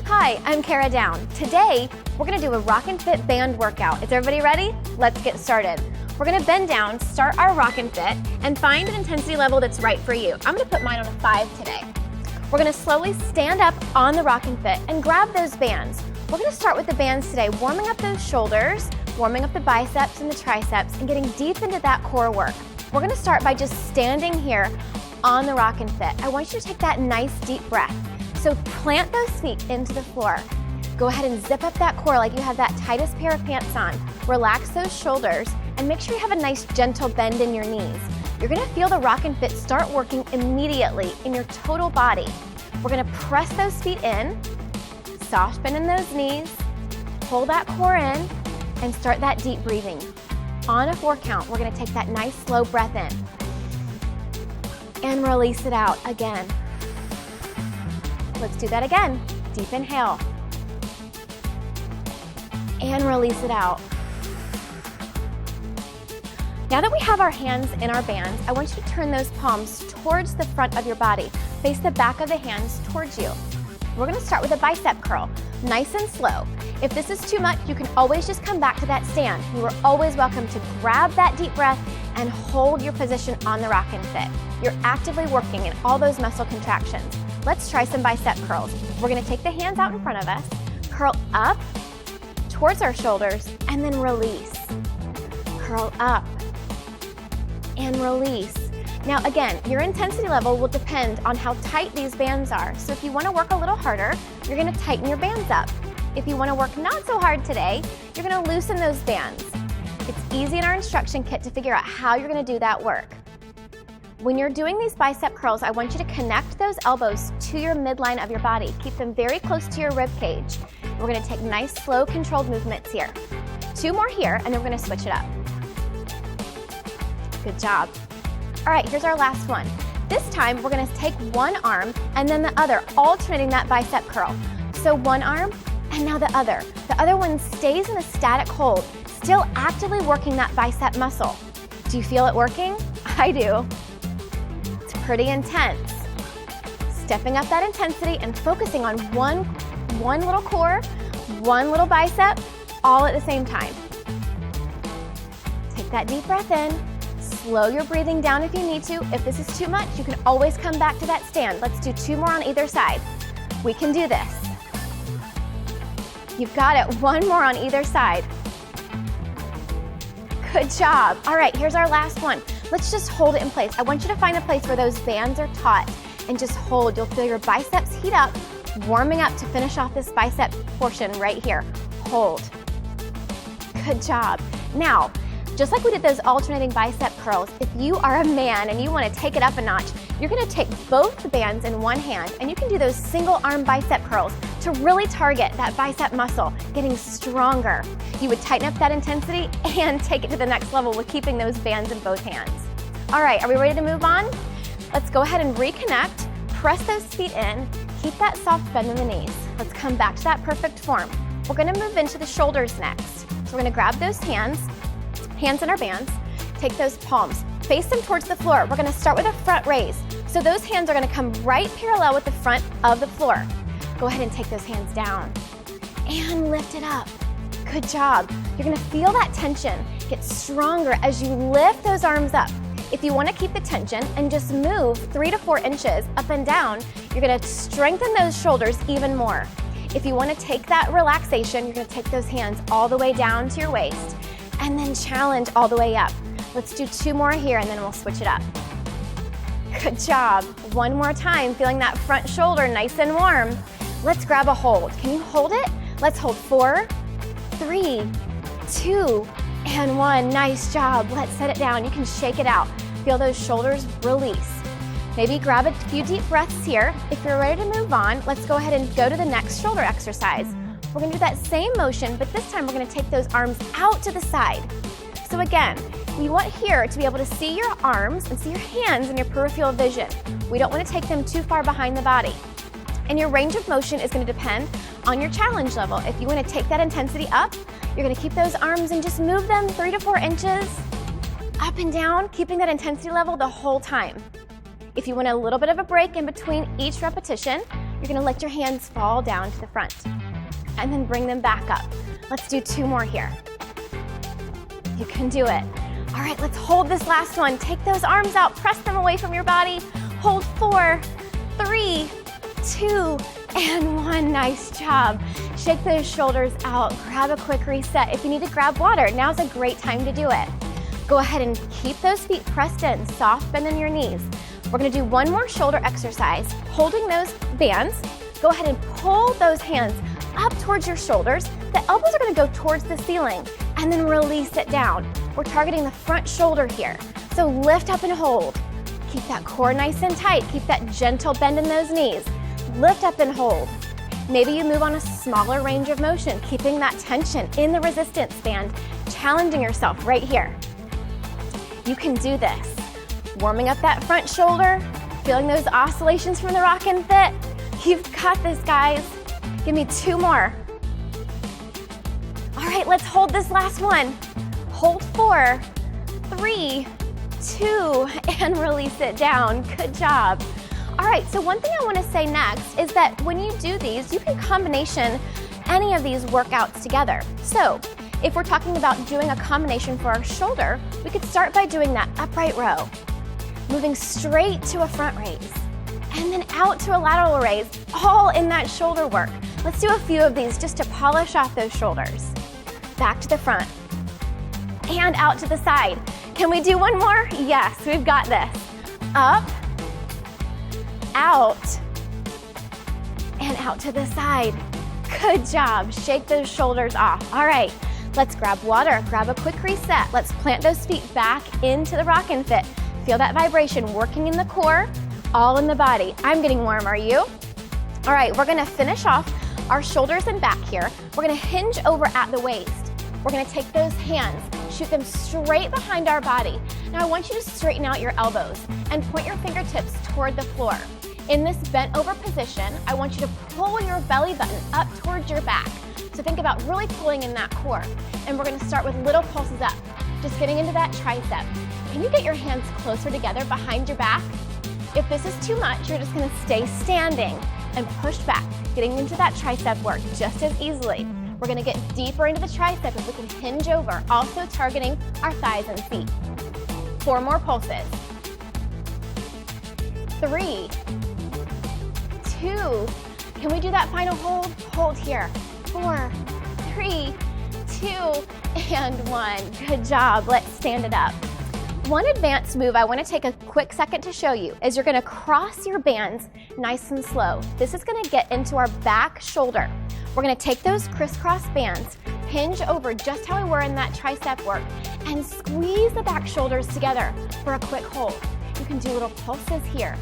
Hi, I'm Kara Down. Today, we're gonna do a Rock and Fit band workout. Is everybody ready? Let's get started. We're gonna bend down, start our Rock and Fit, and find an intensity level that's right for you. I'm gonna put mine on a 5 today. We're gonna slowly stand up on the Rock and Fit and grab those bands. We're gonna start with the bands today, warming up those shoulders, warming up the biceps and the triceps, and getting deep into that core work. We're gonna start by just standing here on the Rock and Fit. I want you to take that nice deep breath. So plant those feet into the floor. Go ahead and zip up that core like you have that tightest pair of pants on. Relax those shoulders and make sure you have a nice gentle bend in your knees. You're gonna feel the Rock and Fit start working immediately in your total body. We're gonna press those feet in, soft bend in those knees, pull that core in, and start that deep breathing. On a 4 count, we're gonna take that nice slow breath in and release it out again. Let's do that again. Deep inhale. And release it out. Now that we have our hands in our bands, I want you to turn those palms towards the front of your body. Face the back of the hands towards you. We're gonna start with a bicep curl, nice and slow. If this is too much, you can always just come back to that stand. You are always welcome to grab that deep breath and hold your position on the Rock and Fit. You're actively working in all those muscle contractions. Let's try some bicep curls. We're gonna take the hands out in front of us, curl up towards our shoulders, and then release. Curl up and release. Now again, your intensity level will depend on how tight these bands are. So if you wanna work a little harder, you're gonna tighten your bands up. If you wanna work not so hard today, you're gonna loosen those bands. It's easy in our instruction kit to figure out how you're gonna do that work. When you're doing these bicep curls, I want you to connect those elbows to your midline of your body. Keep them very close to your rib cage. We're gonna take nice, slow, controlled movements here. 2 more here, and then we're gonna switch it up. Good job. All right, here's our last one. This time, we're gonna take one arm and then the other, alternating that bicep curl. So one arm, and now the other. The other one stays in a static hold, still actively working that bicep muscle. Do you feel it working? I do. Pretty intense. Stepping up that intensity and focusing on one little core, one little bicep, all at the same time. Take that deep breath in. Slow your breathing down if you need to. If this is too much, you can always come back to that stand. Let's do 2 more on either side. We can do this. You've got it. 1 more on either side. Good job. All right, here's our last one. Let's just hold it in place. I want you to find a place where those bands are taut and just hold. You'll feel your biceps heat up, warming up to finish off this bicep portion right here. Hold. Good job. Now, just like we did those alternating bicep curls, if you are a man and you want to take it up a notch, you're going to take both the bands in one hand and you can do those single arm bicep curls to really target that bicep muscle, getting stronger. You would tighten up that intensity and take it to the next level with keeping those bands in both hands. All right, are we ready to move on? Let's go ahead and reconnect, press those feet in, keep that soft bend in the knees. Let's come back to that perfect form. We're gonna move into the shoulders next. So we're gonna grab those hands in our bands, take those palms, face them towards the floor. We're gonna start with a front raise. So those hands are gonna come right parallel with the front of the floor. Go ahead and take those hands down and lift it up. Good job. You're gonna feel that tension get stronger as you lift those arms up. If you wanna keep the tension and just move 3 to 4 inches up and down, you're gonna strengthen those shoulders even more. If you wanna take that relaxation, you're gonna take those hands all the way down to your waist and then challenge all the way up. Let's do 2 more here and then we'll switch it up. Good job. 1 more time, feeling that front shoulder nice and warm. Let's grab a hold. Can you hold it? Let's hold 4, 3, 2, and 1. Nice job. Let's set it down. You can shake it out. Feel those shoulders release. Maybe grab a few deep breaths here. If you're ready to move on, let's go ahead and go to the next shoulder exercise. We're gonna do that same motion, but this time we're gonna take those arms out to the side. So again, we want here to be able to see your arms and see your hands in your peripheral vision. We don't want to take them too far behind the body. And your range of motion is going to depend on your challenge level. If you want to take that intensity up, you're going to keep those arms and just move them 3 to 4 inches up and down, keeping that intensity level the whole time. If you want a little bit of a break in between each repetition, You're gonna let your hands fall down to the front and then bring them back up. Let's do 2 more here. You can do it. All right, let's hold this last one. Take those arms out, press them away from your body. Hold 4, 3, 2, and 1. Nice job. Shake those shoulders out. Grab a quick reset. If you need to grab water, now's a great time to do it. Go ahead and keep those feet pressed in, soft bend in your knees. We're gonna do 1 more shoulder exercise. Holding those bands, go ahead and pull those hands up towards your shoulders. The elbows are gonna go towards the ceiling, and then release it down. We're targeting the front shoulder here. So lift up and hold. Keep that core nice and tight. Keep that gentle bend in those knees. Lift up and hold. Maybe you move on a smaller range of motion, keeping that tension in the resistance band, challenging yourself right here. You can do this. Warming up that front shoulder, feeling those oscillations from the rock and fit. You've got this, guys. Give me 2 more. All right, let's hold this last one. Hold 4, 3, 2, and release it down. Good job. All right, so one thing I want to say next is that when you do these, you can combination any of these workouts together. So if we're talking about doing a combination for our shoulder, we could start by doing that upright row, moving straight to a front raise, and then out to a lateral raise, all in that shoulder work. Let's do a few of these just to polish off those shoulders. Back to the front, and out to the side. Can we do 1 more? Yes, we've got this. Up, out, and out to the side. Good job. Shake those shoulders off. All right, let's grab water, grab a quick reset. Let's plant those feet back into the rock and fit. Feel that vibration working in the core, all in the body. I'm getting warm, are you? All right, we're gonna finish off our shoulders and back here. We're gonna hinge over at the waist. We're gonna take those hands, shoot them straight behind our body. Now I want you to straighten out your elbows and point your fingertips toward the floor. In this bent over position, I want you to pull your belly button up towards your back. So think about really pulling in that core. And we're gonna start with little pulses up, just getting into that tricep. Can you get your hands closer together behind your back? If this is too much, you're just gonna stay standing and push back, getting into that tricep work just as easily. We're gonna get deeper into the tricep if we can hinge over, also targeting our thighs and feet. 4 more pulses. 3, 2, can we do that final hold? Hold here. 4, 3, 2, and 1. Good job. Let's stand it up. One advanced move I want to take a quick second to show you is you're going to cross your bands nice and slow. This is going to get into our back shoulder. We're going to take those crisscross bands, hinge over just how we were in that tricep work, and squeeze the back shoulders together for a quick hold. You can do little pulses here.